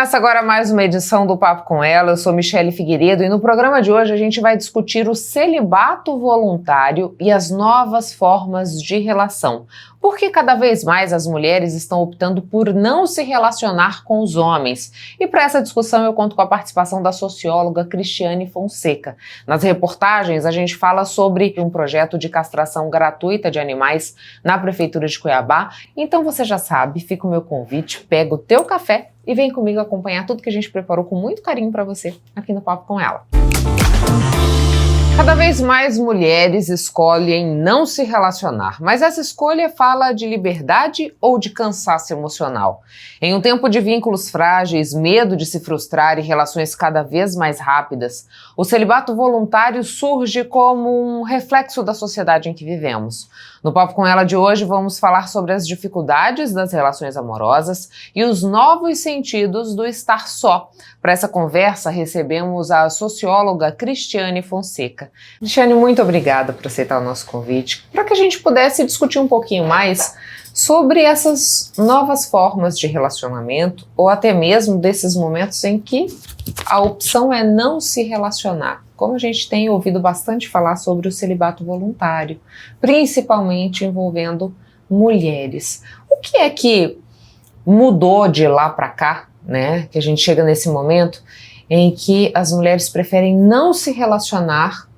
Começa agora mais uma edição do Papo com Ela. Eu sou Michele Figueiredo e no programa de hoje a gente vai discutir o celibato voluntário e as novas formas de relação. Porque cada vez mais as mulheres estão optando por não se relacionar com os homens. E para essa discussão eu conto com a participação da socióloga Cristiane Fonseca. Nas reportagens a gente fala sobre um projeto de castração gratuita de animais na Prefeitura de Cuiabá. Então você já sabe, fica o meu convite, pega o teu café e vem comigo acompanhar tudo que a gente preparou com muito carinho para você aqui no Papo com Ela. Cada vez mais mulheres escolhem não se relacionar, mas essa escolha fala de liberdade ou de cansaço emocional? Em um tempo de vínculos frágeis, medo de se frustrar e relações cada vez mais rápidas, o celibato voluntário surge como um reflexo da sociedade em que vivemos. No Papo com Ela de hoje vamos falar sobre as dificuldades das relações amorosas e os novos sentidos do estar só. Para essa conversa recebemos a socióloga Cristiane Fonseca. Cristiane, muito obrigada por aceitar o nosso convite, para que a gente pudesse discutir um pouquinho mais sobre essas novas formas de relacionamento ou até mesmo desses momentos em que a opção é não se relacionar. Como a gente tem ouvido bastante falar sobre o celibato voluntário, principalmente envolvendo mulheres. O que é que mudou de lá para cá, né? Que a gente chega nesse momento em que as mulheres preferem não se relacionar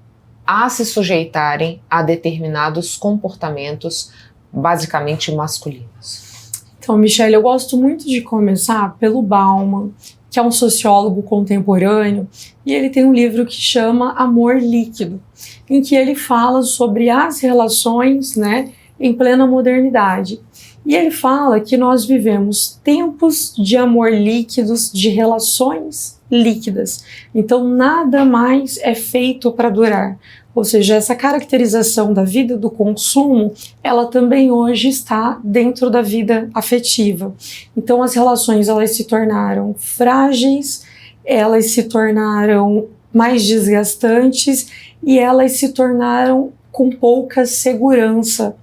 a se sujeitarem a determinados comportamentos basicamente masculinos. Então, Michele, eu gosto muito de começar pelo Bauman, que é um sociólogo contemporâneo, e ele tem um livro que chama Amor Líquido, em que ele fala sobre as relações, né, em plena modernidade. E ele fala que nós vivemos tempos de amor líquidos, de relações líquidas. Então, nada mais é feito para durar. Ou seja, essa caracterização da vida do consumo, ela também hoje está dentro da vida afetiva. Então as relações, elas se tornaram frágeis, elas se tornaram mais desgastantes e elas se tornaram com pouca segurança.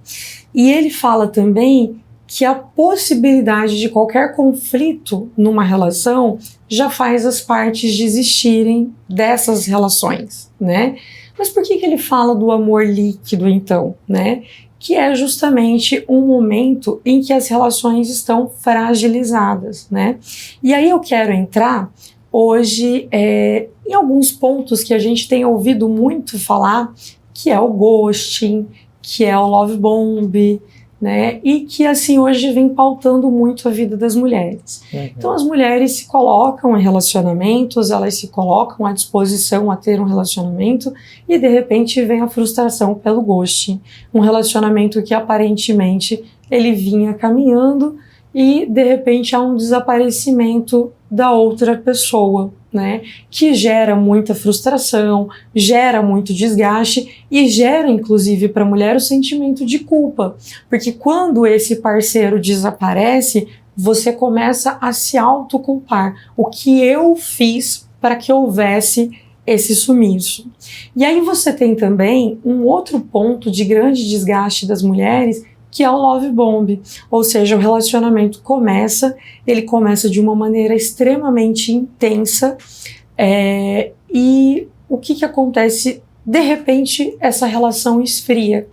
E ele fala também que a possibilidade de qualquer conflito numa relação já faz as partes desistirem dessas relações, né? Mas por que ele fala do amor líquido, então, né? Que é justamente um momento em que as relações estão fragilizadas, né? E aí eu quero entrar hoje em alguns pontos que a gente tem ouvido muito falar, que é o ghosting, que é o love bomb, né? E que assim hoje vem pautando muito a vida das mulheres. Então as mulheres se colocam em relacionamentos, elas se colocam à disposição a ter um relacionamento e de repente vem a frustração pelo ghosting, um relacionamento que aparentemente ele vinha caminhando e de repente há um desaparecimento da outra pessoa, né, que gera muita frustração, gera muito desgaste e gera inclusive para a mulher o sentimento de culpa, porque quando esse parceiro desaparece, você começa a se autoculpar. O que eu fiz para que houvesse esse sumiço? E aí você tem também um outro ponto de grande desgaste das mulheres, que é o love bomb, ou seja, o relacionamento ele começa de uma maneira extremamente intensa e o que acontece? De repente, essa relação esfria,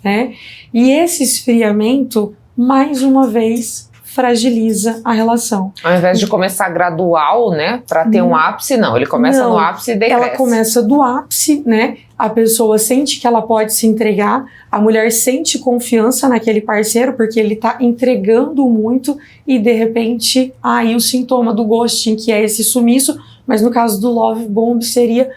né? E esse esfriamento, mais uma vez, fragiliza a relação. Ao invés de começar gradual, né, para ter um ápice, não, ele começa no ápice e decresce. Ela começa do ápice, né, a pessoa sente que ela pode se entregar, a mulher sente confiança naquele parceiro porque ele está entregando muito e de repente, aí o sintoma do ghosting, que é esse sumiço, mas no caso do love bomb seria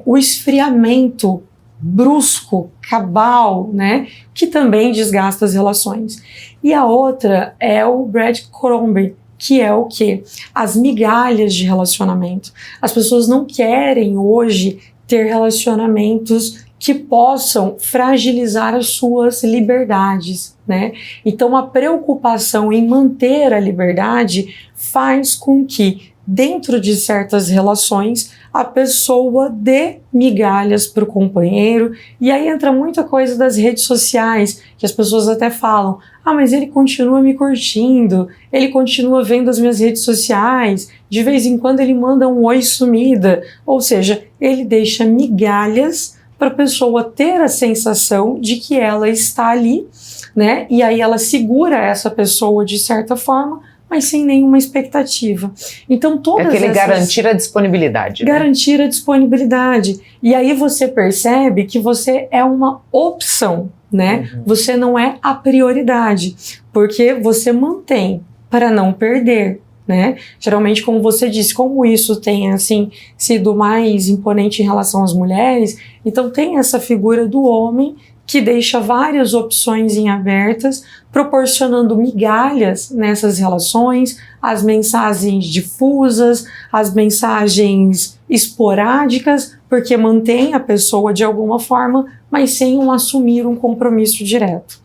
o esfriamento brusco, cabal, né, que também desgasta as relações. E a outra é o Breadcrumbing, que é o quê? As migalhas de relacionamento. As pessoas não querem hoje ter relacionamentos que possam fragilizar as suas liberdades, né? Então a preocupação em manter a liberdade faz com que dentro de certas relações, a pessoa dê migalhas para o companheiro, e aí entra muita coisa das redes sociais, que as pessoas até falam, mas ele continua me curtindo, ele continua vendo as minhas redes sociais, de vez em quando ele manda um oi sumida, ou seja, ele deixa migalhas para a pessoa ter a sensação de que ela está ali, né? E aí ela segura essa pessoa de certa forma, mas sem nenhuma expectativa. Então todas garantir a disponibilidade. Garantir a disponibilidade. E aí você percebe que você é uma opção, né? Você não é a prioridade, porque você mantém para não perder, né? Geralmente, como você disse, como isso tem assim sido mais imponente em relação às mulheres, então tem essa figura do homem que deixa várias opções em abertas, proporcionando migalhas nessas relações, as mensagens difusas, as mensagens esporádicas, porque mantém a pessoa de alguma forma, mas sem assumir um compromisso direto.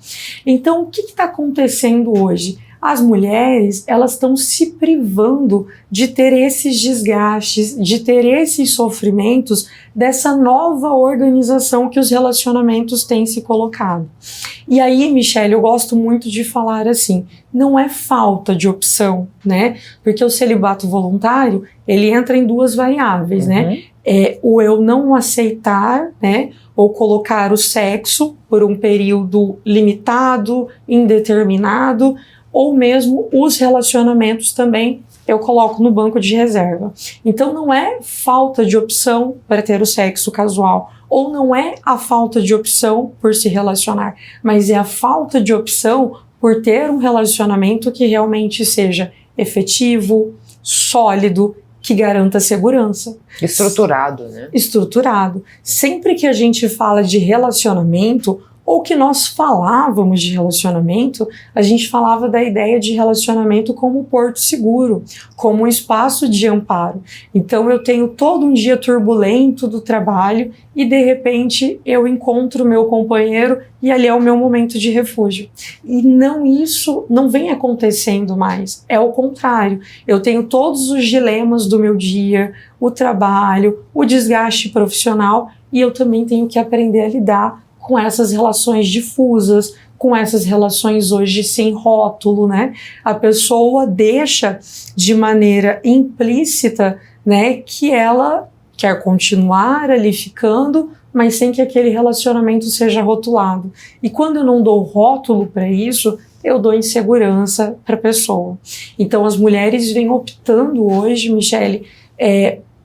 Então, o que está acontecendo hoje? As mulheres, elas estão se privando de ter esses desgastes, de ter esses sofrimentos dessa nova organização que os relacionamentos têm se colocado. E aí, Michele, eu gosto muito de falar assim, não é falta de opção, né? Porque o celibato voluntário, ele entra em duas variáveis, né? O eu não aceitar, né? Ou colocar o sexo por um período limitado, indeterminado, ou mesmo os relacionamentos também eu coloco no banco de reserva. Então não é falta de opção para ter o sexo casual, ou não é a falta de opção por se relacionar, mas é a falta de opção por ter um relacionamento que realmente seja efetivo, sólido, que garanta segurança. Estruturado, né? Estruturado. Sempre que a gente fala de relacionamento, ou que nós falávamos de relacionamento, a gente falava da ideia de relacionamento como porto seguro, como um espaço de amparo. Então eu tenho todo um dia turbulento do trabalho e de repente eu encontro o meu companheiro e ali é o meu momento de refúgio. E isso não vem acontecendo mais, é o contrário. Eu tenho todos os dilemas do meu dia, o trabalho, o desgaste profissional e eu também tenho que aprender a lidar com essas relações difusas, com essas relações hoje sem rótulo, né? A pessoa deixa de maneira implícita, né, que ela quer continuar ali ficando, mas sem que aquele relacionamento seja rotulado. E quando eu não dou rótulo para isso, eu dou insegurança para a pessoa. Então as mulheres vêm optando hoje, Michele,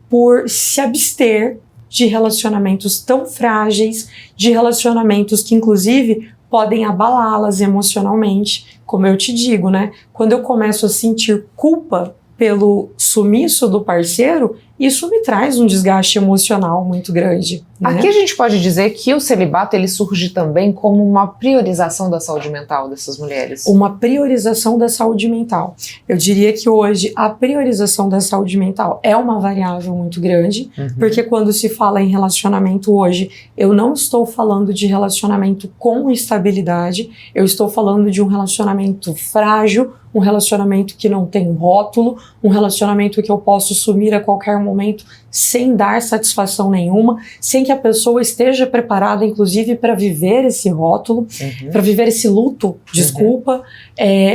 por se abster de relacionamentos tão frágeis, de relacionamentos que inclusive podem abalá-las emocionalmente, como eu te digo, né? Quando eu começo a sentir culpa pelo sumiço do parceiro, isso me traz um desgaste emocional muito grande, né? Aqui a gente pode dizer que o celibato ele surge também como uma priorização da saúde mental dessas mulheres. Uma priorização da saúde mental. Eu diria que hoje a priorização da saúde mental é uma variável muito grande, porque quando se fala em relacionamento hoje, eu não estou falando de relacionamento com estabilidade, eu estou falando de um relacionamento frágil, um relacionamento que não tem rótulo, um relacionamento que eu posso sumir a qualquer momento sem dar satisfação nenhuma, sem que a pessoa esteja preparada, inclusive, para viver esse rótulo, para viver esse luto, desculpa,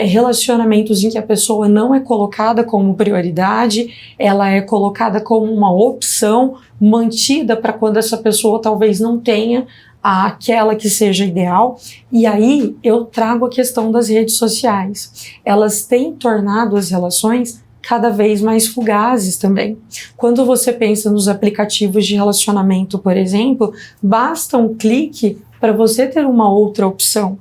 relacionamentos em que a pessoa não é colocada como prioridade, ela é colocada como uma opção mantida para quando essa pessoa talvez não tenha aquela que seja ideal. E aí eu trago a questão das redes sociais. Elas têm tornado as relações cada vez mais fugazes também. Quando você pensa nos aplicativos de relacionamento, por exemplo, basta um clique para você ter uma outra opção.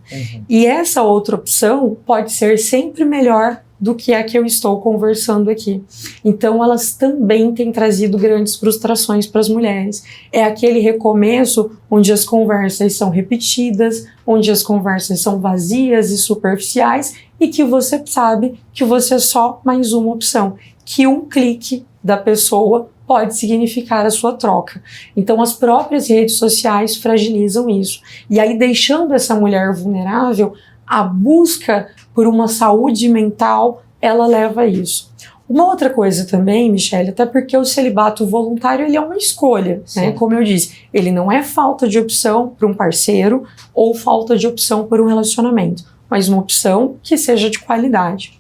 E essa outra opção pode ser sempre melhor do que a que eu estou conversando aqui. Então elas também têm trazido grandes frustrações para as mulheres. É aquele recomeço onde as conversas são repetidas, onde as conversas são vazias e superficiais e que você sabe que você é só mais uma opção, que um clique da pessoa pode significar a sua troca. Então as próprias redes sociais fragilizam isso. E aí deixando essa mulher vulnerável, a busca por uma saúde mental, ela leva a isso. Uma outra coisa também, Michele, até porque o celibato voluntário ele é uma escolha, né? Como eu disse, ele não é falta de opção para um parceiro ou falta de opção por um relacionamento, mas uma opção que seja de qualidade.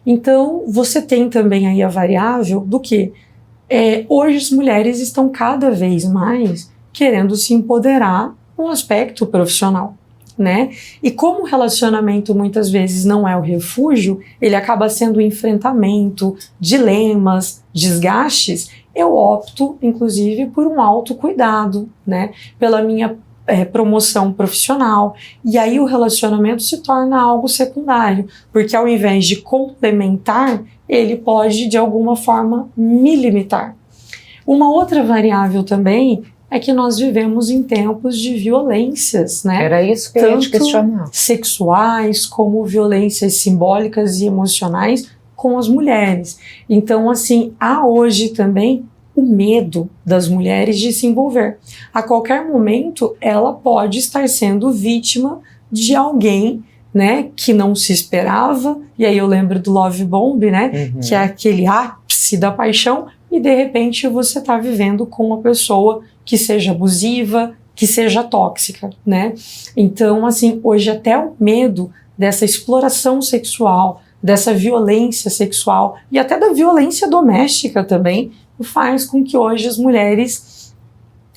Então, você tem também aí a variável do que hoje as mulheres estão cada vez mais querendo se empoderar no aspecto profissional, né? E como o relacionamento muitas vezes não é o refúgio, ele acaba sendo um enfrentamento, dilemas, desgastes, eu opto, inclusive, por um autocuidado, né? Pela minha promoção profissional, e aí o relacionamento se torna algo secundário, porque ao invés de complementar, ele pode de alguma forma me limitar. Uma outra variável também é que nós vivemos em tempos de violências, né? Era isso que eu ia te questionar. Sexuais, como violências simbólicas e emocionais com as mulheres. Então, assim, há hoje também o medo das mulheres de se envolver. A qualquer momento, ela pode estar sendo vítima de alguém, né, que não se esperava, e aí eu lembro do Love Bomb, né, que é aquele ápice da paixão, e de repente você está vivendo com uma pessoa que seja abusiva, que seja tóxica, né? Então, assim, hoje até o medo dessa exploração sexual, dessa violência sexual e até da violência doméstica também, faz com que hoje as mulheres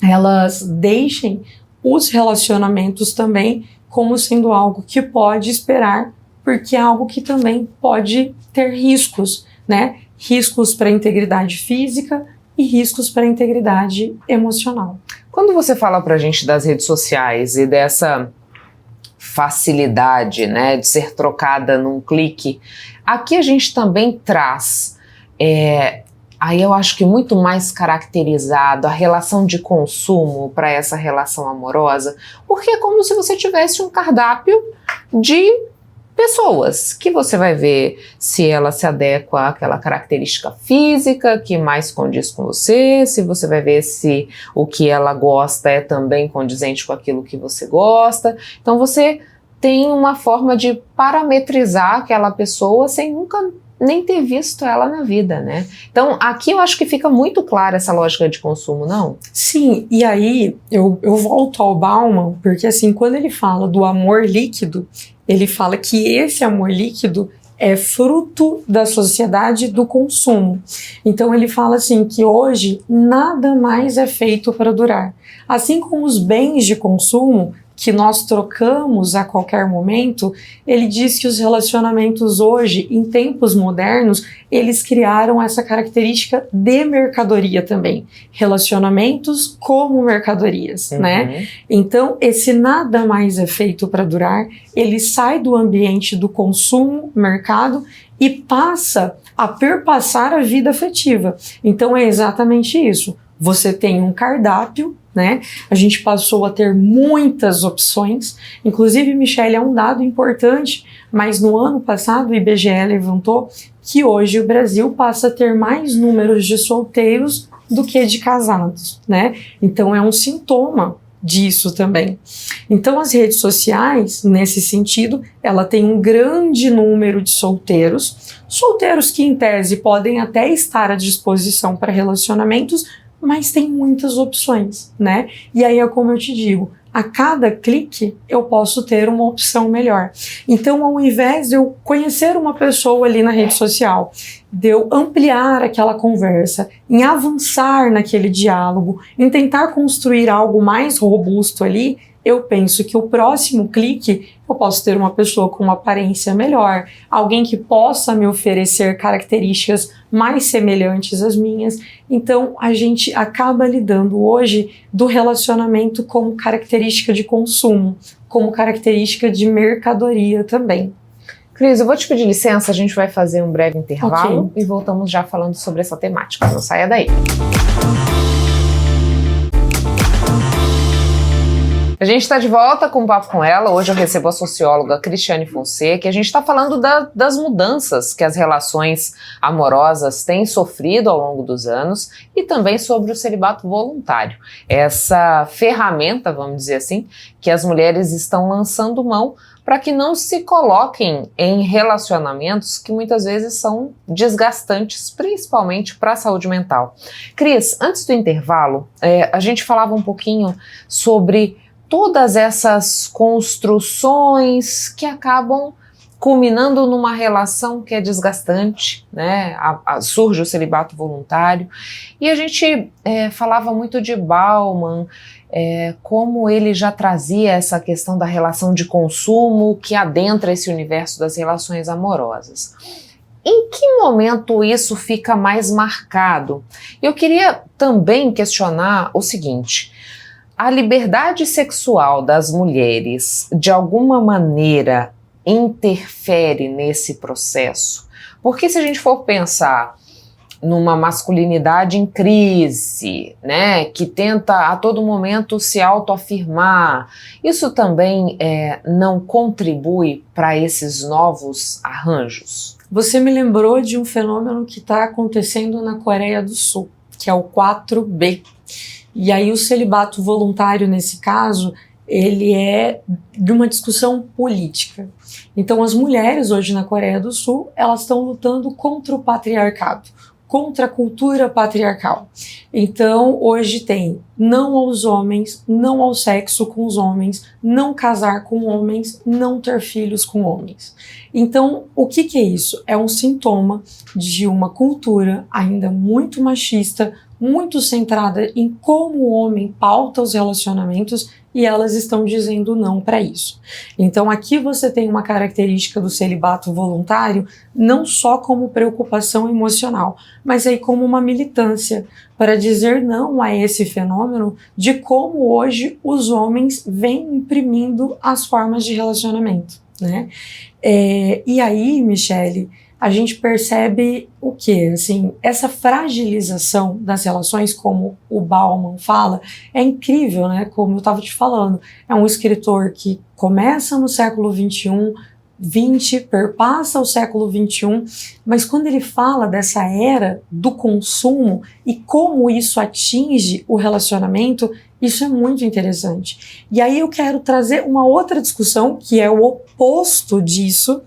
elas deixem os relacionamentos também como sendo algo que pode esperar, porque é algo que também pode ter riscos, né? Riscos para a integridade física e riscos para a integridade emocional. Quando você fala pra gente das redes sociais e dessa facilidade, né, de ser trocada num clique, aqui a gente também traz, aí eu acho que muito mais caracterizado a relação de consumo para essa relação amorosa, porque é como se você tivesse um cardápio de pessoas que você vai ver se ela se adequa àquela característica física que mais condiz com você, se você vai ver se o que ela gosta é também condizente com aquilo que você gosta. Então você tem uma forma de parametrizar aquela pessoa sem nunca nem ter visto ela na vida, né? Então aqui eu acho que fica muito clara essa lógica de consumo, não? Sim, e aí eu volto ao Bauman, porque assim, quando ele fala do amor líquido, ele fala que esse amor líquido é fruto da sociedade do consumo. Então ele fala assim que hoje nada mais é feito para durar. Assim como os bens de consumo que nós trocamos a qualquer momento, ele diz que os relacionamentos hoje, em tempos modernos, eles criaram essa característica de mercadoria também. Relacionamentos como mercadorias, né? Então, esse nada mais é feito para durar, ele sai do ambiente do consumo, mercado, e passa a perpassar a vida afetiva. Então, é exatamente isso. Você tem um cardápio, né? A gente passou a ter muitas opções, inclusive, Michele, é um dado importante, mas no ano passado o IBGE levantou que hoje o Brasil passa a ter mais números de solteiros do que de casados, né? Então é um sintoma disso também. Então as redes sociais, nesse sentido, ela tem um grande número de solteiros que em tese podem até estar à disposição para relacionamentos, mas tem muitas opções, né? E aí é como eu te digo, a cada clique eu posso ter uma opção melhor. Então, ao invés de eu conhecer uma pessoa ali na rede social, de eu ampliar aquela conversa, em avançar naquele diálogo, em tentar construir algo mais robusto ali, eu penso que o próximo clique eu posso ter uma pessoa com uma aparência melhor, alguém que possa me oferecer características mais semelhantes às minhas. Então a gente acaba lidando hoje do relacionamento como característica de consumo, como característica de mercadoria também. Cris, eu vou te pedir licença, a gente vai fazer um breve intervalo e voltamos já falando sobre essa temática. Não saia daí. A gente está de volta com o Papo com Ela. Hoje eu recebo a socióloga Cristiane Fonseca e a gente está falando das mudanças que as relações amorosas têm sofrido ao longo dos anos e também sobre o celibato voluntário. Essa ferramenta, vamos dizer assim, que as mulheres estão lançando mão para que não se coloquem em relacionamentos que muitas vezes são desgastantes, principalmente para a saúde mental. Cris, antes do intervalo, a gente falava um pouquinho sobre todas essas construções que acabam culminando numa relação que é desgastante, né? Surge o celibato voluntário. E a gente falava muito de Bauman, como ele já trazia essa questão da relação de consumo que adentra esse universo das relações amorosas. Em que momento isso fica mais marcado? Eu queria também questionar o seguinte: a liberdade sexual das mulheres, de alguma maneira, interfere nesse processo? Porque se a gente for pensar numa masculinidade em crise, né, que tenta a todo momento se autoafirmar, isso também não contribui para esses novos arranjos? Você me lembrou de um fenômeno que está acontecendo na Coreia do Sul, que é o 4B. E aí o celibato voluntário, nesse caso, ele é de uma discussão política. Então as mulheres hoje na Coreia do Sul, elas estão lutando contra o patriarcado, contra a cultura patriarcal. Então hoje tem não aos homens, não ao sexo com os homens, não casar com homens, não ter filhos com homens. Então o que é isso? É um sintoma de uma cultura ainda muito machista, muito centrada em como o homem pauta os relacionamentos, e elas estão dizendo não para isso. Então aqui você tem uma característica do celibato voluntário, não só como preocupação emocional, mas aí como uma militância para dizer não a esse fenômeno de como hoje os homens vêm imprimindo as formas de relacionamento, né? E aí, Michele, a gente percebe o quê? Assim, essa fragilização das relações, como o Bauman fala, é incrível, né? Como eu estava te falando, é um escritor que começa no século XX, perpassa o século XXI, mas quando ele fala dessa era do consumo e como isso atinge o relacionamento, isso é muito interessante. E aí eu quero trazer uma outra discussão, que é o oposto disso,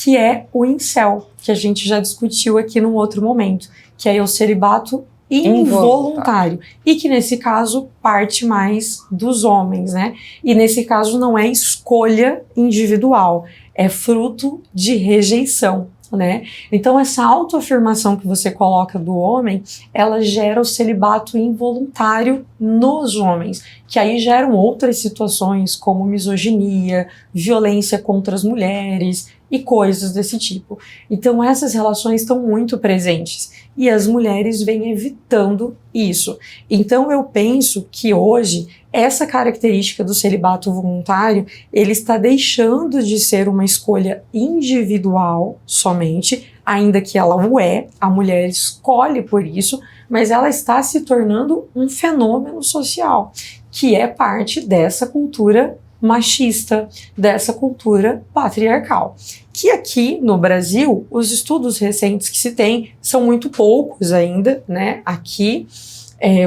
que é o incel, que a gente já discutiu aqui num outro momento, que é o celibato involuntário, e que nesse caso parte mais dos homens, né? E nesse caso não é escolha individual, é fruto de rejeição, né? Então essa autoafirmação que você coloca do homem, ela gera o celibato involuntário nos homens, que aí geram outras situações como misoginia, violência contra as mulheres e coisas desse tipo. Então essas relações estão muito presentes e as mulheres vêm evitando isso. Então eu penso que hoje essa característica do celibato voluntário, ele está deixando de ser uma escolha individual somente, ainda que ela o é, a mulher escolhe por isso, mas ela está se tornando um fenômeno social, que é parte dessa cultura machista, dessa cultura patriarcal. Que aqui no Brasil, os estudos recentes que se tem são muito poucos ainda, né? Aqui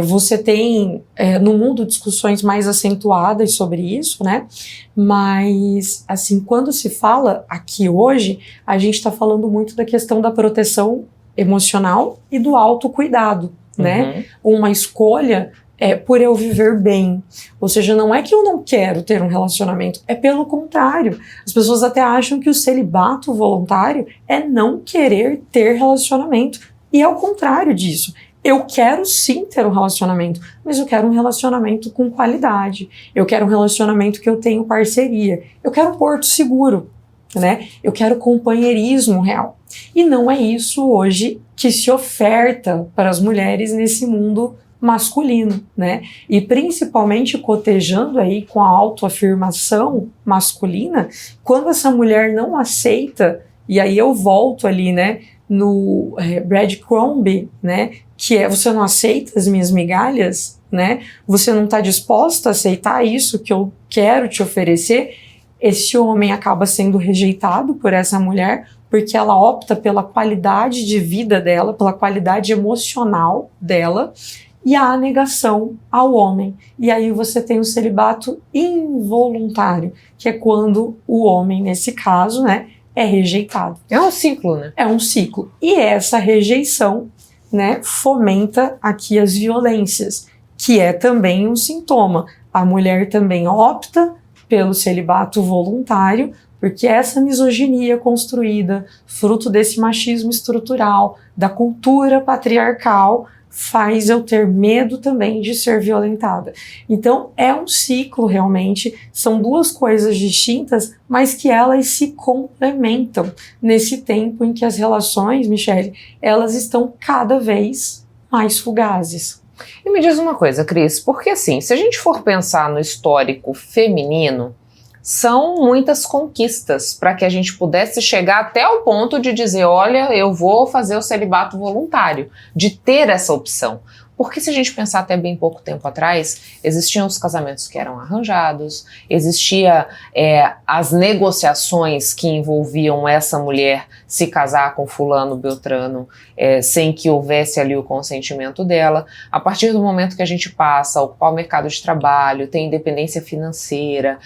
você tem no mundo discussões mais acentuadas sobre isso, né? Mas, assim, quando se fala aqui hoje, a gente está falando muito da questão da proteção emocional e do autocuidado, né? Uma escolha por eu viver bem. Ou seja, não é que eu não quero ter um relacionamento, é pelo contrário. As pessoas até acham que o celibato voluntário é não querer ter relacionamento. E é o contrário disso. Eu quero sim ter um relacionamento, mas eu quero um relacionamento com qualidade. Eu quero um relacionamento que eu tenho parceria. Eu quero um porto seguro, né? Eu quero companheirismo real. E não é isso hoje que se oferta para as mulheres nesse mundo masculino, né? E principalmente cotejando aí com a autoafirmação masculina, quando essa mulher não aceita, e aí eu volto ali, né, no breadcrumb, né, que é você não aceita as minhas migalhas, né? Você não está disposta a aceitar isso que eu quero te oferecer. Esse homem acaba sendo rejeitado por essa mulher porque ela opta pela qualidade de vida dela, pela qualidade emocional dela, e a negação ao homem. E aí você tem o celibato involuntário, que é quando o homem, nesse caso, né, é rejeitado. É um ciclo, né? É um ciclo. E essa rejeição, né, fomenta aqui as violências, que é também um sintoma. A mulher também opta pelo celibato voluntário, porque essa misoginia construída, fruto desse machismo estrutural, da cultura patriarcal, faz eu ter medo também de ser violentada. Então é um ciclo realmente, são duas coisas distintas, mas que elas se complementam nesse tempo em que as relações, Michele, elas estão cada vez mais fugazes. E me diz uma coisa, Cris, porque assim, se a gente for pensar no histórico feminino, são muitas conquistas para que a gente pudesse chegar até o ponto de dizer, olha, eu vou fazer o celibato voluntário, de ter essa opção. Porque se a gente pensar até bem pouco tempo atrás, existiam os casamentos que eram arranjados, existia as negociações que envolviam essa mulher se casar com fulano, beltrano, sem que houvesse ali o consentimento dela. A partir do momento que a gente passa a ocupar o mercado de trabalho, ter independência financeira,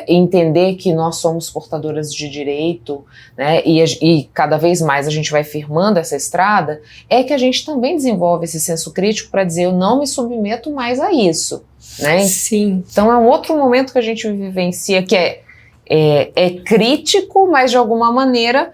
entender que nós somos portadoras de direito, né, e cada vez mais a gente vai firmando essa estrada, é que a gente também desenvolve esse senso crítico para dizer, eu não me submeto mais a isso, né? Sim. Então é um outro momento que a gente vivencia que é crítico, mas de alguma maneira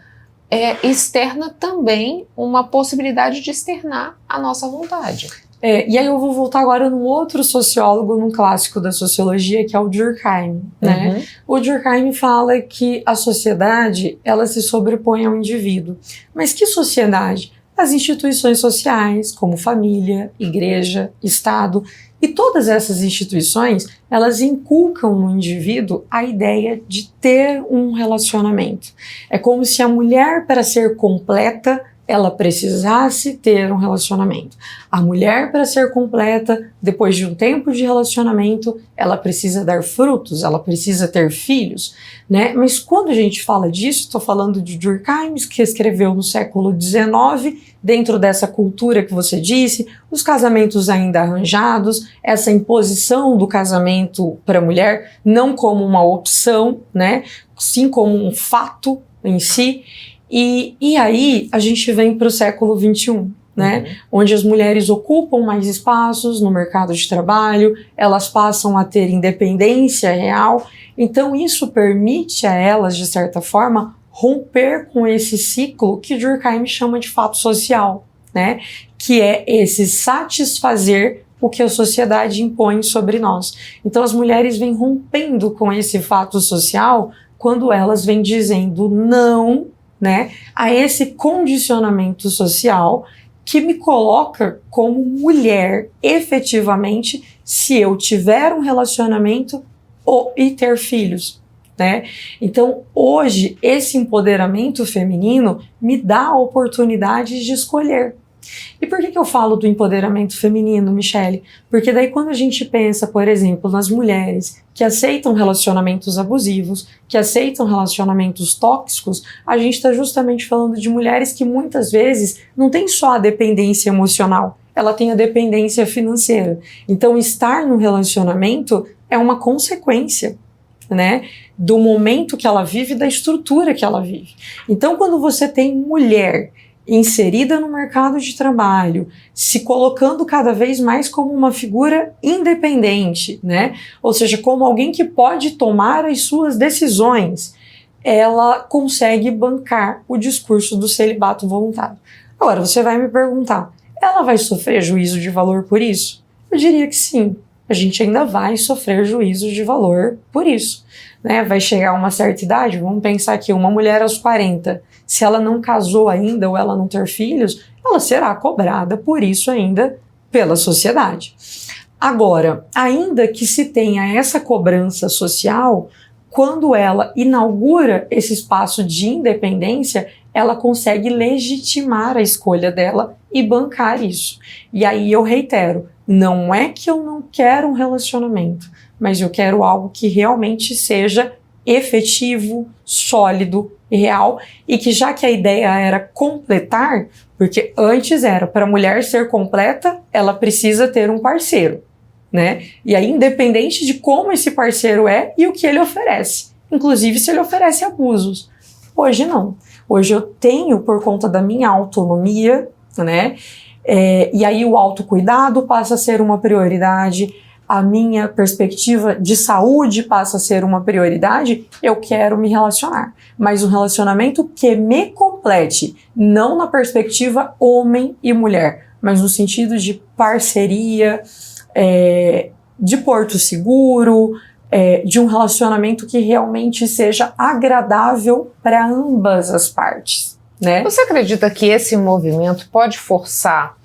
externa também uma possibilidade de externar a nossa vontade. E aí eu vou voltar agora num outro sociólogo, num clássico da sociologia, que é o Durkheim, né? O Durkheim fala que a sociedade, ela se sobrepõe ao indivíduo. Mas que sociedade? As instituições sociais, como família, igreja, Estado, e todas essas instituições, elas inculcam no indivíduo a ideia de ter um relacionamento. É como se a mulher, para ser completa, ela precisasse ter um relacionamento. A mulher, para ser completa, depois de um tempo de relacionamento, ela precisa dar frutos, ela precisa ter filhos, né? Mas quando a gente fala disso, estou falando de Durkheim, que escreveu no século XIX, dentro dessa cultura que você disse, os casamentos ainda arranjados, essa imposição do casamento para a mulher, não como uma opção, né? Sim como um fato em si. E aí a gente vem para o século XXI, né? Onde as mulheres ocupam mais espaços no mercado de trabalho, elas passam a ter independência real, então isso permite a elas, de certa forma, romper com esse ciclo que Durkheim chama de fato social, né? Que é esse satisfazer o que a sociedade impõe sobre nós. Então as mulheres vêm rompendo com esse fato social quando elas vêm dizendo não, né, a esse condicionamento social que me coloca como mulher efetivamente se eu tiver um relacionamento e ter filhos, né? Então hoje esse empoderamento feminino me dá a oportunidade de escolher. E por que eu falo do empoderamento feminino, Michele? Porque daí quando a gente pensa, por exemplo, nas mulheres que aceitam relacionamentos abusivos, que aceitam relacionamentos tóxicos, a gente está justamente falando de mulheres que muitas vezes não tem só a dependência emocional, ela tem a dependência financeira. Então estar no relacionamento é uma consequência, né, do momento que ela vive, da estrutura que ela vive. Então quando você tem mulher inserida no mercado de trabalho, se colocando cada vez mais como uma figura independente, né? Ou seja, como alguém que pode tomar as suas decisões, ela consegue bancar o discurso do celibato voluntário. Agora, você vai me perguntar, ela vai sofrer juízo de valor por isso? Eu diria que sim. A gente ainda vai sofrer juízo de valor por isso, né? Vai chegar a uma certa idade, vamos pensar aqui, uma mulher aos 40, se ela não casou ainda ou ela não ter filhos, ela será cobrada por isso ainda pela sociedade. Agora, ainda que se tenha essa cobrança social, quando ela inaugura esse espaço de independência, ela consegue legitimar a escolha dela e bancar isso. E aí eu reitero, não é que eu não quero um relacionamento, mas eu quero algo que realmente seja efetivo, sólido e real, e que já que a ideia era completar, porque antes era para a mulher ser completa, ela precisa ter um parceiro, né? E aí, independente de como esse parceiro é e o que ele oferece, inclusive se ele oferece abusos. Hoje não. Hoje eu tenho, por conta da minha autonomia, né? E aí o autocuidado passa a ser uma prioridade, a minha perspectiva de saúde passa a ser uma prioridade, eu quero me relacionar. Mas um relacionamento que me complete, não na perspectiva homem e mulher, mas no sentido de parceria, de porto seguro, de um relacionamento que realmente seja agradável para ambas as partes, né? Você acredita que esse movimento pode forçar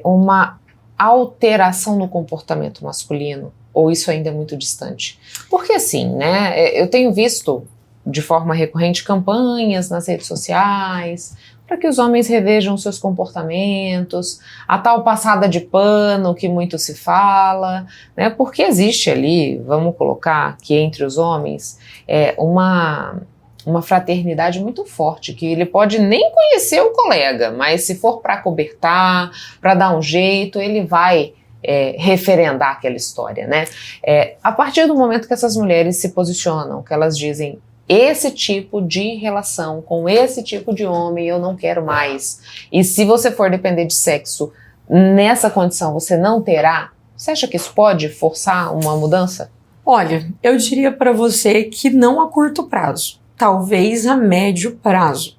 uma alteração no comportamento masculino? Ou isso ainda é muito distante? Porque assim, né, eu tenho visto de forma recorrente campanhas nas redes sociais para que os homens revejam seus comportamentos, a tal passada de pano que muito se fala, né, porque existe ali, vamos colocar que entre os homens, uma fraternidade muito forte, que ele pode nem conhecer o colega, mas se for para cobertar, para dar um jeito, ele vai referendar aquela história, né? A partir do momento que essas mulheres se posicionam, que elas dizem, esse tipo de relação com esse tipo de homem eu não quero mais, e se você for depender de sexo nessa condição você não terá, você acha que isso pode forçar uma mudança? Olha, eu diria para você que não a curto prazo, talvez a médio prazo,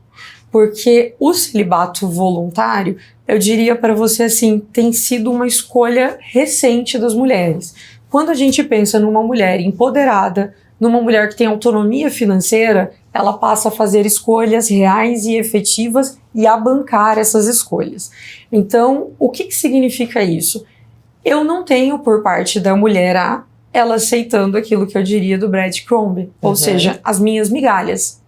porque o celibato voluntário, eu diria para você assim, tem sido uma escolha recente das mulheres. Quando a gente pensa numa mulher empoderada, numa mulher que tem autonomia financeira, ela passa a fazer escolhas reais e efetivas e a bancar essas escolhas. Então, o que significa isso? Eu não tenho por parte da mulher A ela aceitando aquilo que eu diria do breadcrumb, ou seja, as minhas migalhas.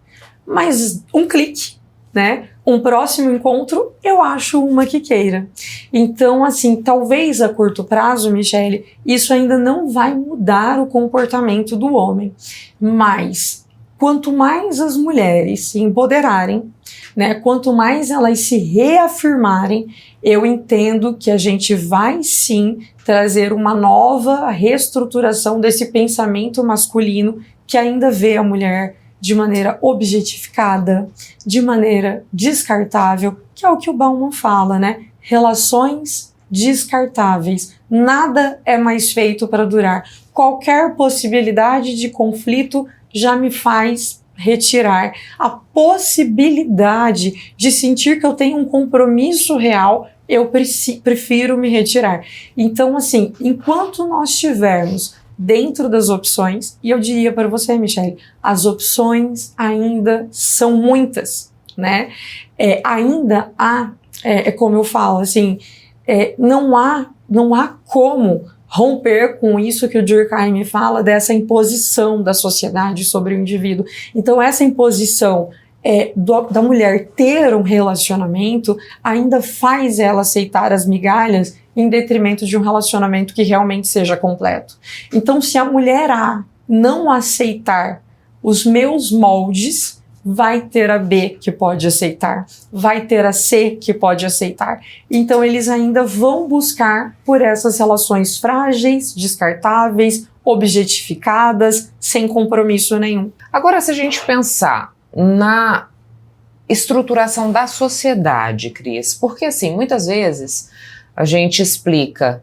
Mas um clique, né? Um próximo encontro, eu acho uma que queira. Então, assim, talvez a curto prazo, Michele, isso ainda não vai mudar o comportamento do homem. Mas, quanto mais as mulheres se empoderarem, né? Quanto mais elas se reafirmarem, eu entendo que a gente vai sim trazer uma nova reestruturação desse pensamento masculino que ainda vê a mulher de maneira objetificada, de maneira descartável, que é o que o Bauman fala, né? Relações descartáveis. Nada é mais feito para durar. Qualquer possibilidade de conflito já me faz retirar. A possibilidade de sentir que eu tenho um compromisso real, eu prefiro me retirar. Então, assim, enquanto nós tivermos dentro das opções, e eu diria para você, Michele, as opções ainda são muitas, né? Ainda há, como eu falo, assim, não há como romper com isso que o Durkheim fala dessa imposição da sociedade sobre o indivíduo. Então, essa imposição da mulher ter um relacionamento ainda faz ela aceitar as migalhas em detrimento de um relacionamento que realmente seja completo. Então, se a mulher A não aceitar os meus moldes, vai ter a B que pode aceitar, vai ter a C que pode aceitar. Então, eles ainda vão buscar por essas relações frágeis, descartáveis, objetificadas, sem compromisso nenhum. Agora, se a gente pensar na estruturação da sociedade, Cris, porque assim, muitas vezes a gente explica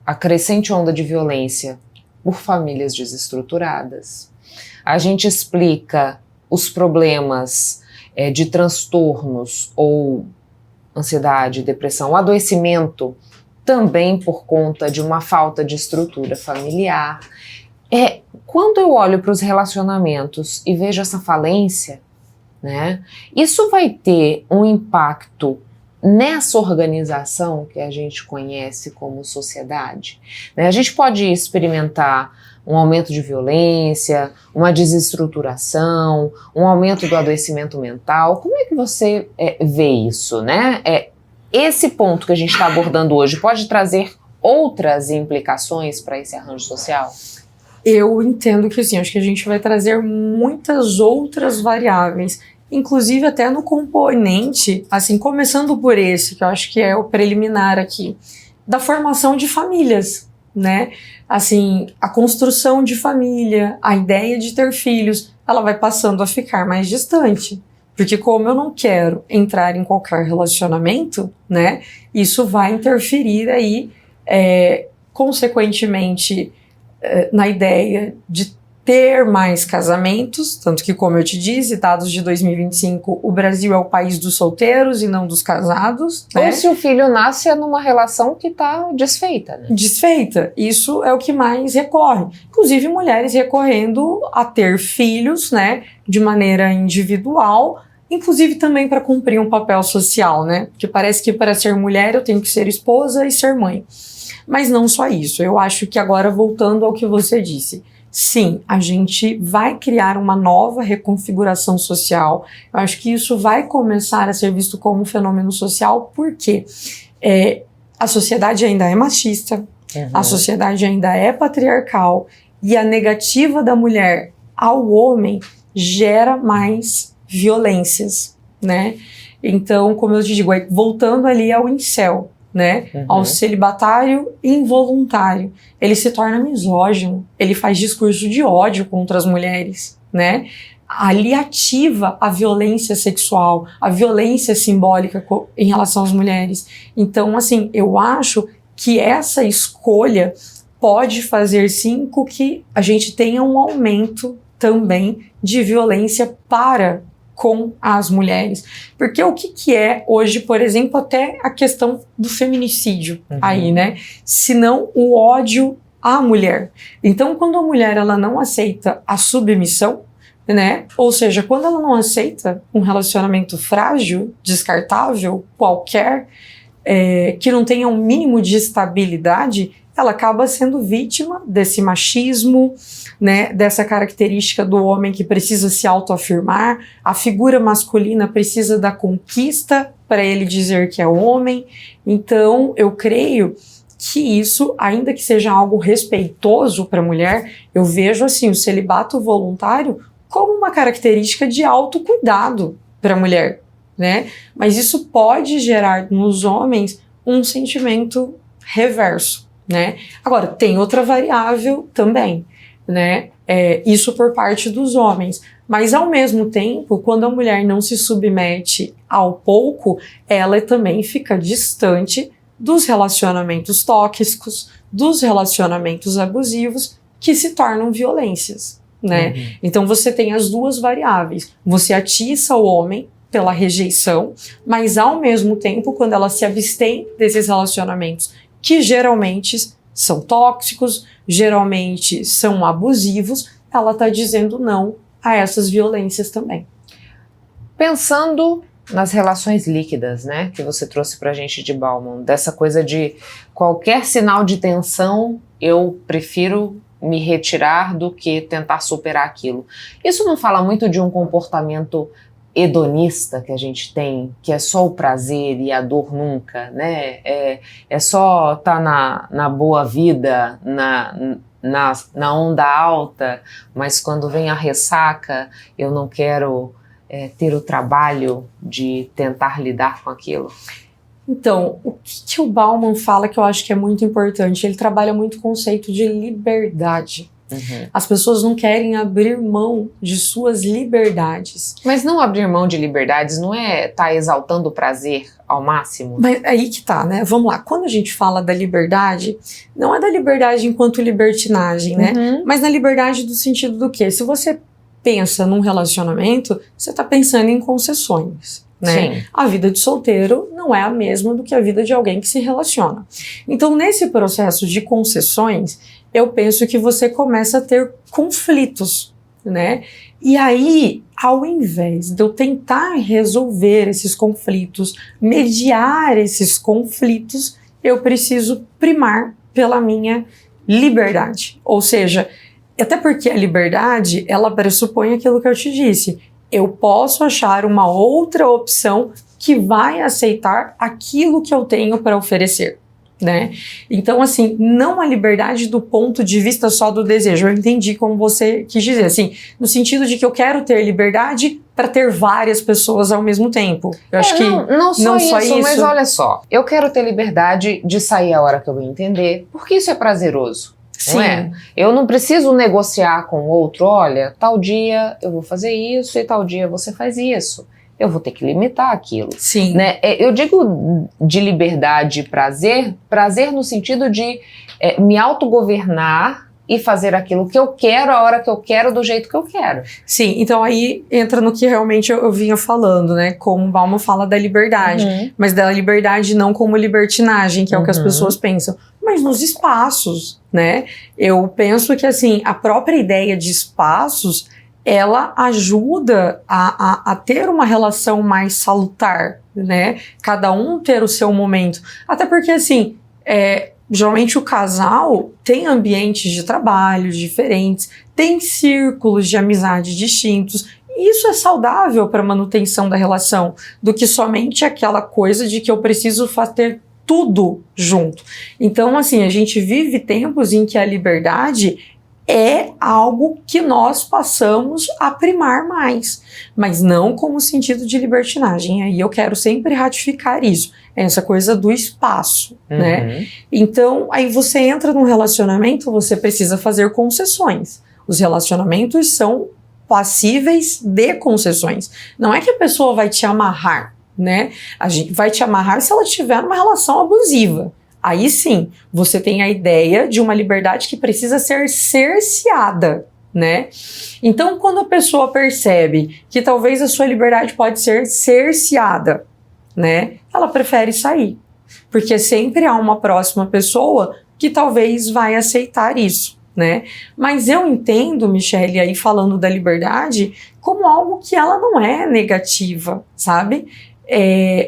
a crescente onda de violência por famílias desestruturadas. A gente explica os problemas de transtornos ou ansiedade, depressão, adoecimento também por conta de uma falta de estrutura familiar. Quando eu olho para os relacionamentos e vejo essa falência, né, isso vai ter um impacto nessa organização que a gente conhece como sociedade, né? A gente pode experimentar um aumento de violência, uma desestruturação, um aumento do adoecimento mental. Como é que você vê isso, né? Esse ponto que a gente está abordando hoje pode trazer outras implicações para esse arranjo social? Eu entendo que sim, acho que a gente vai trazer muitas outras variáveis, inclusive até no componente, assim, começando por esse, que eu acho que é o preliminar aqui, da formação de famílias, né? Assim, a construção de família, a ideia de ter filhos, ela vai passando a ficar mais distante. Porque como eu não quero entrar em qualquer relacionamento, né? Isso vai interferir aí, consequentemente, na ideia de ter mais casamentos, tanto que, como eu te disse, dados de 2025, o Brasil é o país dos solteiros e não dos casados. Ou né? se o filho nasce numa relação que está desfeita, né? Desfeita. Isso é o que mais recorre. Inclusive, mulheres recorrendo a ter filhos, né, de maneira individual, inclusive também para cumprir um papel social, né? Porque parece que para ser mulher eu tenho que ser esposa e ser mãe. Mas não só isso. Eu acho que agora, voltando ao que você disse, sim, a gente vai criar uma nova reconfiguração social. Eu acho que isso vai começar a ser visto como um fenômeno social, porque a sociedade ainda é machista, a sociedade ainda é patriarcal, e a negativa da mulher ao homem gera mais violências, né? Então, como eu te digo, voltando ali ao incel, né? Ao celibatário involuntário, ele se torna misógino, ele faz discurso de ódio contra as mulheres, né? Ali ativa a violência sexual, a violência simbólica em relação às mulheres. Então, assim, eu acho que essa escolha pode fazer sim com que a gente tenha um aumento também de violência com as mulheres. Porque o que é hoje, por exemplo, até a questão do feminicídio aí, né? Se não o ódio à mulher. Então, quando a mulher ela não aceita a submissão, né? Ou seja, quando ela não aceita um relacionamento frágil, descartável, qualquer, que não tenha um mínimo de estabilidade, ela acaba sendo vítima desse machismo, né, dessa característica do homem que precisa se autoafirmar, a figura masculina precisa da conquista para ele dizer que é homem. Então, eu creio que isso, ainda que seja algo respeitoso para a mulher, eu vejo assim o celibato voluntário como uma característica de autocuidado para a mulher, né? Mas isso pode gerar nos homens um sentimento reverso, né? Agora, tem outra variável também, né? Isso por parte dos homens. Mas, ao mesmo tempo, quando a mulher não se submete ao pouco, ela também fica distante dos relacionamentos tóxicos, dos relacionamentos abusivos, que se tornam violências, né? Então, você tem as duas variáveis. Você atiça o homem pela rejeição, mas, ao mesmo tempo, quando ela se abstém desses relacionamentos que geralmente são tóxicos, geralmente são abusivos, ela está dizendo não a essas violências também. Pensando nas relações líquidas, né, que você trouxe pra gente de Bauman, dessa coisa de qualquer sinal de tensão, eu prefiro me retirar do que tentar superar aquilo. Isso não fala muito de um comportamento hedonista que a gente tem, que é só o prazer e a dor nunca, né? É só estar na boa vida, na onda alta, mas quando vem a ressaca, eu não quero ter o trabalho de tentar lidar com aquilo. Então, o que o Bauman fala que eu acho que é muito importante? Ele trabalha muito o conceito de liberdade. As pessoas não querem abrir mão de suas liberdades. Mas não abrir mão de liberdades não é estar exaltando o prazer ao máximo? Mas aí que tá, né? Vamos lá. Quando a gente fala da liberdade, não é da liberdade enquanto libertinagem, né? Mas na liberdade do sentido do quê? Se você pensa num relacionamento, você tá pensando em concessões, né? Sim. A vida de solteiro não é a mesma do que a vida de alguém que se relaciona. Então, nesse processo de concessões, eu penso que você começa a ter conflitos, né? E aí, ao invés de eu tentar resolver esses conflitos, mediar esses conflitos, eu preciso primar pela minha liberdade. Ou seja, até porque a liberdade, ela pressupõe aquilo que eu te disse. Eu posso achar uma outra opção que vai aceitar aquilo que eu tenho para oferecer, né? Então, assim, não a liberdade do ponto de vista só do desejo. Eu entendi como você quis dizer, assim, no sentido de que eu quero ter liberdade para ter várias pessoas ao mesmo tempo. Eu acho que não só isso, mas olha só, eu quero ter liberdade de sair a hora que eu bem entender, porque isso é prazeroso. Sim. Não é? Eu não preciso negociar com o outro, olha, tal dia eu vou fazer isso e tal dia você faz isso. Eu vou ter que limitar aquilo. Sim. Né? Eu digo de liberdade e prazer no sentido de me autogovernar e fazer aquilo que eu quero, a hora que eu quero, do jeito que eu quero. Sim, então aí entra no que realmente eu vinha falando, né? Como o Bauman fala da liberdade, mas da liberdade não como libertinagem, que é o que as pessoas pensam, mas nos espaços, né? Eu penso que, assim, a própria ideia de espaços, ela ajuda a ter uma relação mais salutar, né? Cada um ter o seu momento. Até porque, assim, geralmente o casal tem ambientes de trabalho diferentes, tem círculos de amizade distintos, e isso é saudável para a manutenção da relação, do que somente aquela coisa de que eu preciso fazer tudo junto. Então, assim, a gente vive tempos em que a liberdade é algo que nós passamos a primar mais, mas não como sentido de libertinagem. Aí eu quero sempre ratificar isso, essa coisa do espaço, né? Então, aí você entra num relacionamento, você precisa fazer concessões. Os relacionamentos são passíveis de concessões. Não é que a pessoa vai te amarrar, né? A gente vai te amarrar se ela tiver numa relação abusiva. Aí sim, você tem a ideia de uma liberdade que precisa ser cerceada, né? Então, quando a pessoa percebe que talvez a sua liberdade pode ser cerceada, né? Ela prefere sair, porque sempre há uma próxima pessoa que talvez vai aceitar isso, né? Mas eu entendo, Michele, aí falando da liberdade, como algo que ela não é negativa, sabe?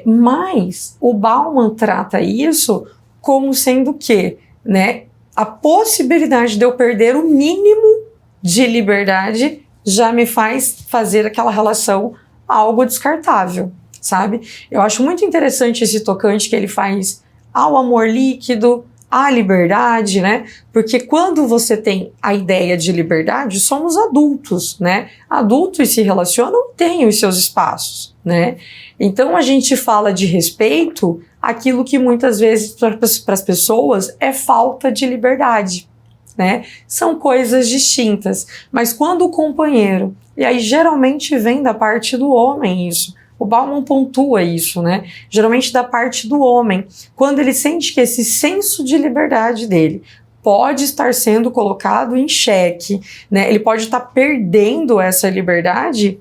Mas o Bauman trata isso como sendo que, né, a possibilidade de eu perder o mínimo de liberdade já me faz fazer aquela relação algo descartável, sabe? Eu acho muito interessante esse tocante que ele faz ao amor líquido, à liberdade, né? Porque quando você tem a ideia de liberdade, somos adultos, né? Adultos se relacionam, têm os seus espaços, né? Então a gente fala de respeito, aquilo que muitas vezes para as pessoas é falta de liberdade, né? São coisas distintas, mas quando o companheiro, e aí geralmente vem da parte do homem isso, o Bauman pontua isso, né? Geralmente da parte do homem, quando ele sente que esse senso de liberdade dele pode estar sendo colocado em xeque, né? Ele pode estar perdendo essa liberdade,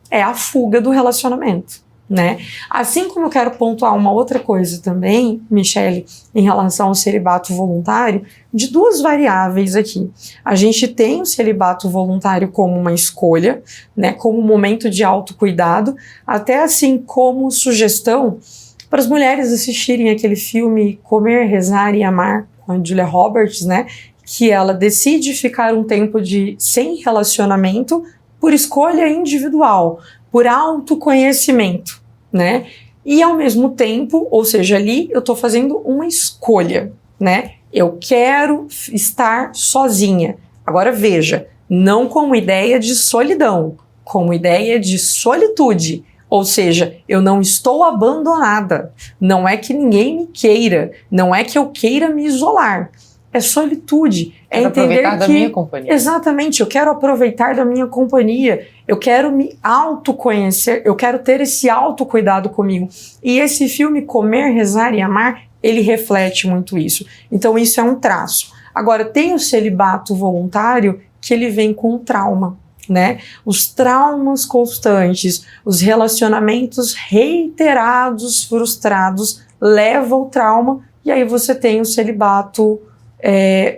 é a fuga do relacionamento, né? Assim como eu quero pontuar uma outra coisa também, Michele, em relação ao celibato voluntário, de duas variáveis aqui. A gente tem o celibato voluntário como uma escolha, né, como um momento de autocuidado, até assim como sugestão para as mulheres assistirem aquele filme Comer, Rezar e Amar, com a Julia Roberts, né, que ela decide ficar um tempo sem relacionamento por escolha individual, por autoconhecimento, né? E ao mesmo tempo, ou seja, ali eu estou fazendo uma escolha, né? Eu quero estar sozinha. Agora veja, não como ideia de solidão, como ideia de solitude. Ou seja, eu não estou abandonada. Não é que ninguém me queira, não é que eu queira me isolar. É solitude, é entender aproveitar da minha companhia. Exatamente, eu quero aproveitar da minha companhia, eu quero me autoconhecer, eu quero ter esse autocuidado comigo. E esse filme Comer, Rezar e Amar, ele reflete muito isso. Então isso é um traço. Agora tem o celibato voluntário que ele vem com trauma, né? Os traumas constantes, os relacionamentos reiterados, frustrados, levam ao trauma, e aí você tem o celibato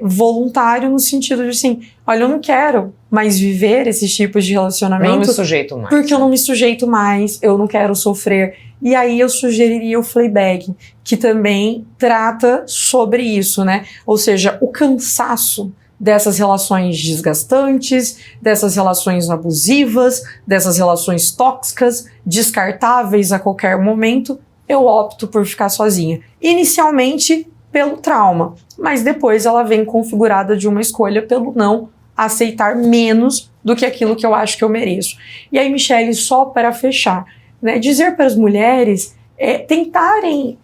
voluntário no sentido de assim, olha, eu não quero mais viver esses tipos de relacionamento. Não me sujeito mais. Porque eu não me sujeito mais, eu não quero sofrer. E aí eu sugeriria o Fleabag, que também trata sobre isso, né? Ou seja, o cansaço dessas relações desgastantes, dessas relações abusivas, dessas relações tóxicas, descartáveis a qualquer momento, eu opto por ficar sozinha. Inicialmente, pelo trauma, mas depois ela vem configurada de uma escolha pelo não aceitar menos do que aquilo que eu acho que eu mereço. E aí, Michele, só para fechar, né, dizer para as mulheres tentarem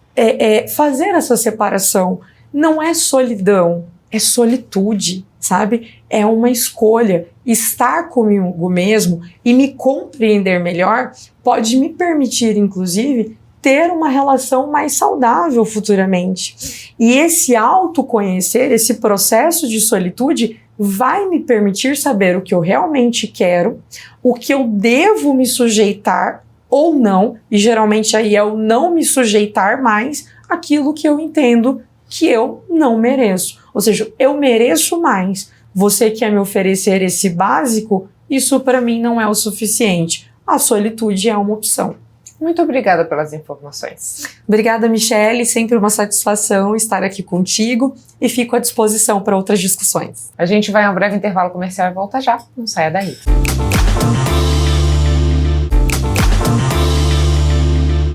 fazer essa separação. Não é solidão, é solitude, sabe? É uma escolha. Estar comigo mesmo e me compreender melhor pode me permitir, inclusive, ter uma relação mais saudável futuramente. E esse autoconhecer, esse processo de solitude, vai me permitir saber o que eu realmente quero, o que eu devo me sujeitar ou não, e geralmente aí é o não me sujeitar mais aquilo que eu entendo que eu não mereço. Ou seja, eu mereço mais. Você quer me oferecer esse básico? Isso para mim não é o suficiente. A solitude é uma opção. Muito obrigada pelas informações. Obrigada, Michele. Sempre uma satisfação estar aqui contigo e fico à disposição para outras discussões. A gente vai a um breve intervalo comercial e volta já. Não saia daí.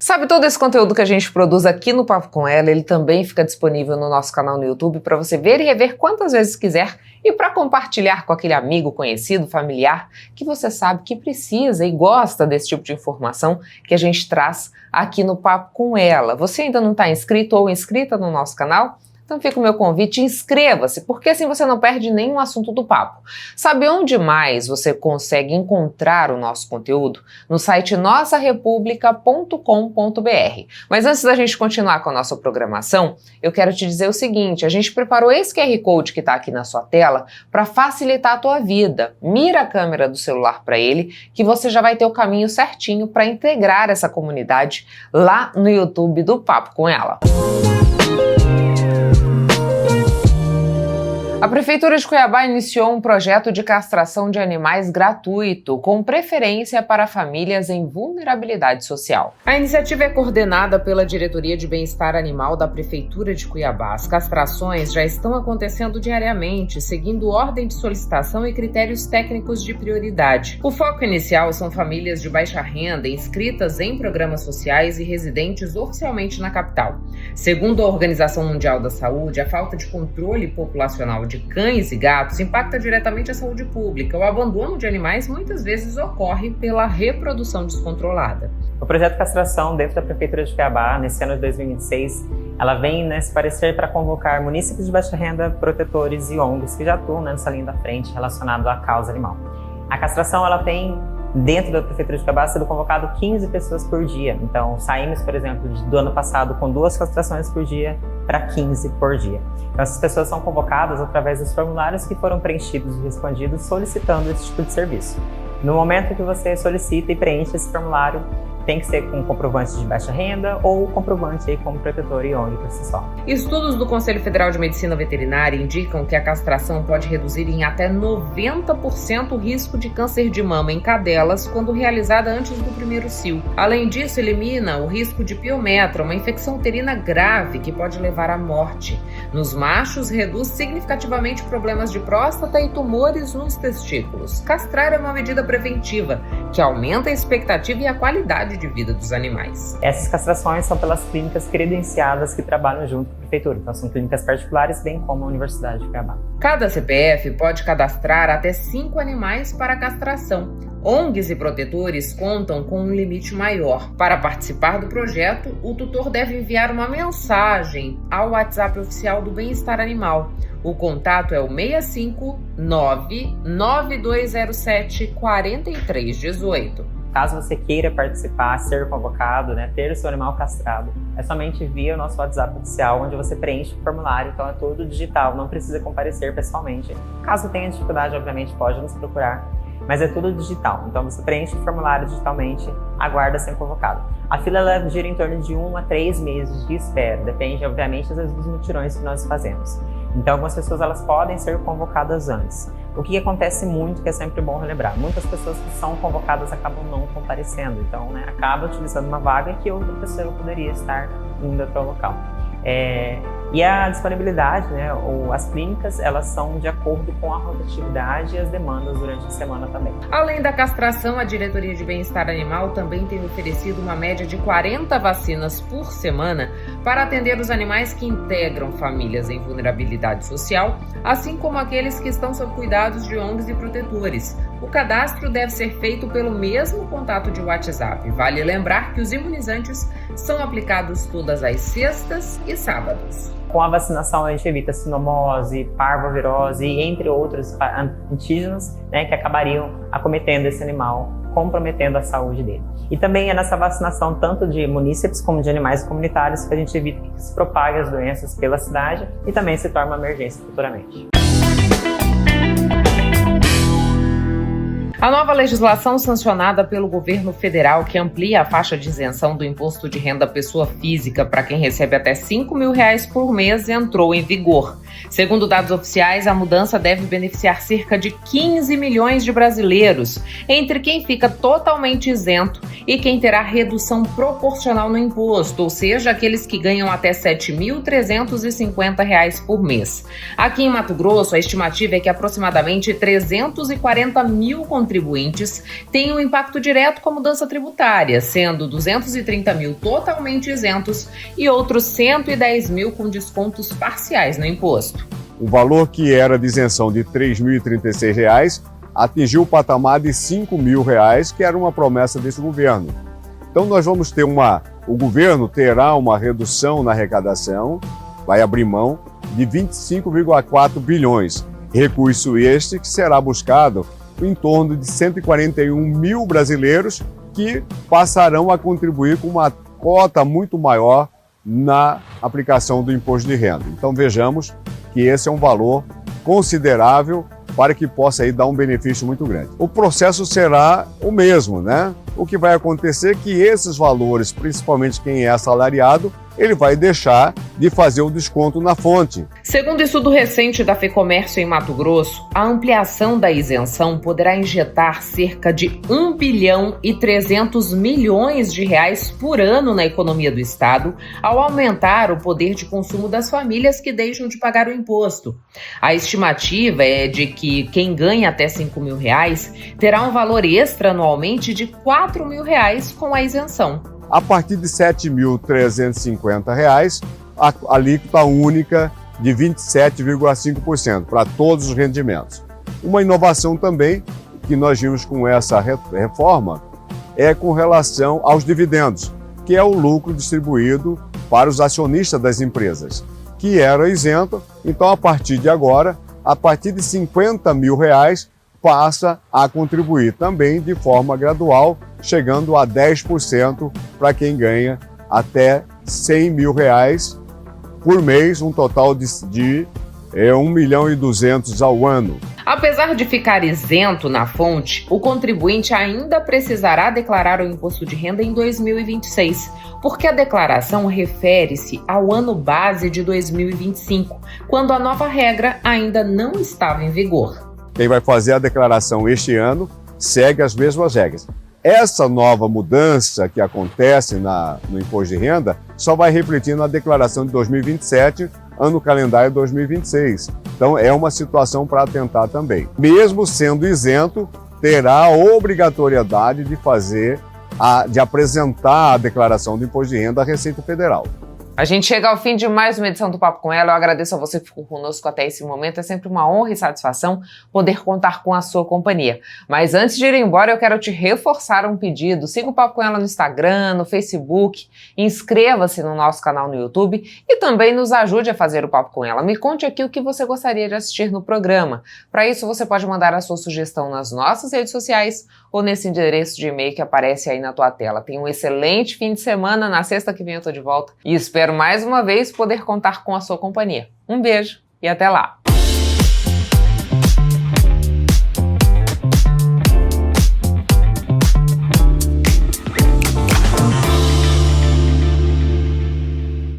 Sabe, todo esse conteúdo que a gente produz aqui no Papo com Ela, ele também fica disponível no nosso canal no YouTube para você ver e rever quantas vezes quiser e para compartilhar com aquele amigo, conhecido, familiar que você sabe que precisa e gosta desse tipo de informação que a gente traz aqui no Papo com Ela. Você ainda não está inscrito ou inscrita no nosso canal? Então fica o meu convite, inscreva-se, porque assim você não perde nenhum assunto do papo. Sabe onde mais você consegue encontrar o nosso conteúdo? No site nossarepublica.com.br. Mas antes da gente continuar com a nossa programação, eu quero te dizer o seguinte, a gente preparou esse QR Code que está aqui na sua tela para facilitar a tua vida. Mira a câmera do celular para ele, que você já vai ter o caminho certinho para integrar essa comunidade lá no YouTube do Papo com Ela. A Prefeitura de Cuiabá iniciou um projeto de castração de animais gratuito, com preferência para famílias em vulnerabilidade social. A iniciativa é coordenada pela Diretoria de Bem-Estar Animal da Prefeitura de Cuiabá. As castrações já estão acontecendo diariamente, seguindo ordem de solicitação e critérios técnicos de prioridade. O foco inicial são famílias de baixa renda, inscritas em programas sociais e residentes oficialmente na capital. Segundo a Organização Mundial da Saúde, a falta de controle populacional de cães e gatos impacta diretamente a saúde pública. O abandono de animais muitas vezes ocorre pela reprodução descontrolada. O projeto Castração dentro da Prefeitura de Cuiabá, nesse ano de 2026, ela vem nesse parecer para convocar munícipes de baixa renda, protetores e ONGs que já atuam nessa linha da frente relacionado à causa animal. A castração ela tem dentro da Prefeitura de Cuiabá sendo convocado 15 pessoas por dia. Então, saímos, por exemplo, do ano passado com 2 castrações por dia para 15 por dia. Então, essas pessoas são convocadas através dos formulários que foram preenchidos e respondidos solicitando esse tipo de serviço. No momento que você solicita e preenche esse formulário, tem que ser com comprovante de baixa renda ou comprovante aí como protetor e ONG por si só. Estudos do Conselho Federal de Medicina Veterinária indicam que a castração pode reduzir em até 90% o risco de câncer de mama em cadelas quando realizada antes do primeiro cio. Além disso, elimina o risco de piometra, uma infecção uterina grave que pode levar à morte. Nos machos, reduz significativamente problemas de próstata e tumores nos testículos. Castrar é uma medida preventiva que aumenta a expectativa e a qualidade de vida dos animais. Essas castrações são pelas clínicas credenciadas que trabalham junto com a Prefeitura. Então são clínicas particulares, bem como a Universidade de Cuiabá. Cada CPF pode cadastrar até 5 animais para castração. ONGs e protetores contam com um limite maior. Para participar do projeto, o tutor deve enviar uma mensagem ao WhatsApp oficial do Bem-Estar Animal. O contato é o 659-9207-4318. Caso você queira participar, ser convocado, ter o seu animal castrado, é somente via o nosso WhatsApp oficial, onde você preenche o formulário, então é tudo digital, não precisa comparecer pessoalmente. Caso tenha dificuldade, obviamente pode nos procurar, mas é tudo digital, então você preenche o formulário digitalmente, aguarda ser convocado. A fila gira em torno de 1 a 3 meses de espera, depende obviamente dos mutirões que nós fazemos. Então algumas pessoas elas podem ser convocadas antes. O que acontece muito, que é sempre bom relembrar, muitas pessoas que são convocadas acabam não comparecendo, então acaba utilizando uma vaga que outra pessoa poderia estar indo até o local. E a disponibilidade, ou as clínicas, elas são de acordo com a rotatividade e as demandas durante a semana também. Além da castração, a Diretoria de Bem-Estar Animal também tem oferecido uma média de 40 vacinas por semana para atender os animais que integram famílias em vulnerabilidade social, assim como aqueles que estão sob cuidados de ONGs e protetores. O cadastro deve ser feito pelo mesmo contato de WhatsApp. Vale lembrar que os imunizantes são aplicados todas as sextas e sábados. Com a vacinação, a gente evita sinomose, parvovirose, entre outros antígenos, né, que acabariam acometendo esse animal, comprometendo a saúde dele. E também é nessa vacinação tanto de munícipes como de animais comunitários que a gente evita que se propague as doenças pela cidade e também se torne uma emergência futuramente. A nova legislação sancionada pelo governo federal, que amplia a faixa de isenção do imposto de renda pessoa física para quem recebe até R$5 mil por mês, entrou em vigor. Segundo dados oficiais, a mudança deve beneficiar cerca de 15 milhões de brasileiros, entre quem fica totalmente isento e quem terá redução proporcional no imposto, ou seja, aqueles que ganham até R$ 7.350 por mês. Aqui em Mato Grosso, a estimativa é que aproximadamente 340 mil contribuintes têm um impacto direto com a mudança tributária, sendo 230 mil totalmente isentos e outros 110 mil com descontos parciais no imposto. O valor que era de isenção de R$ 3.036 atingiu o patamar de R$ 5.000, que era uma promessa desse governo. Então nós vamos ter o governo terá uma redução na arrecadação, vai abrir mão de 25,4 bilhões. Recurso este que será buscado em torno de 141 mil brasileiros que passarão a contribuir com uma cota muito maior na aplicação do imposto de renda. Então vejamos que esse é um valor considerável para que possa aí dar um benefício muito grande. O processo será o mesmo, né? O que vai acontecer é que esses valores, principalmente quem é assalariado, ele vai deixar de fazer o desconto na fonte. Segundo estudo recente da FEComércio em Mato Grosso, a ampliação da isenção poderá injetar cerca de 1 bilhão e 300 milhões de reais por ano na economia do estado, ao aumentar o poder de consumo das famílias que deixam de pagar o imposto. A estimativa é de que quem ganha até R$ 5 mil terá um valor extra anualmente de R$ 4 mil com a isenção. A partir de R$ 7.350, a alíquota única de 27,5% para todos os rendimentos. Uma inovação também que nós vimos com essa reforma é com relação aos dividendos, que é o lucro distribuído para os acionistas das empresas, que era isento. Então, a partir de agora, a partir de R$ 50 mil, passa a contribuir também de forma gradual, chegando a 10% para quem ganha até R$ 100 mil por mês, um total de 1,2 milhão ao ano. Apesar de ficar isento na fonte, o contribuinte ainda precisará declarar o imposto de renda em 2026, porque a declaração refere-se ao ano base de 2025, quando a nova regra ainda não estava em vigor. Quem vai fazer a declaração este ano segue as mesmas regras. Essa nova mudança que acontece no imposto de renda só vai refletir na declaração de 2027, ano calendário 2026. Então é uma situação para atentar também. Mesmo sendo isento, terá a obrigatoriedade de apresentar a declaração de imposto de renda à Receita Federal. A gente chega ao fim de mais uma edição do Papo com Ela. Eu agradeço a você que ficou conosco até esse momento. É sempre uma honra e satisfação poder contar com a sua companhia. Mas antes de ir embora, eu quero te reforçar um pedido. Siga o Papo com Ela no Instagram, no Facebook, inscreva-se no nosso canal no YouTube e também nos ajude a fazer o Papo com Ela. Me conte aqui o que você gostaria de assistir no programa. Para isso, você pode mandar a sua sugestão nas nossas redes sociais ou nesse endereço de e-mail que aparece aí na tua tela. Tenha um excelente fim de semana. Na sexta que vem eu tô de volta e espero mais uma vez poder contar com a sua companhia. Um beijo e até lá!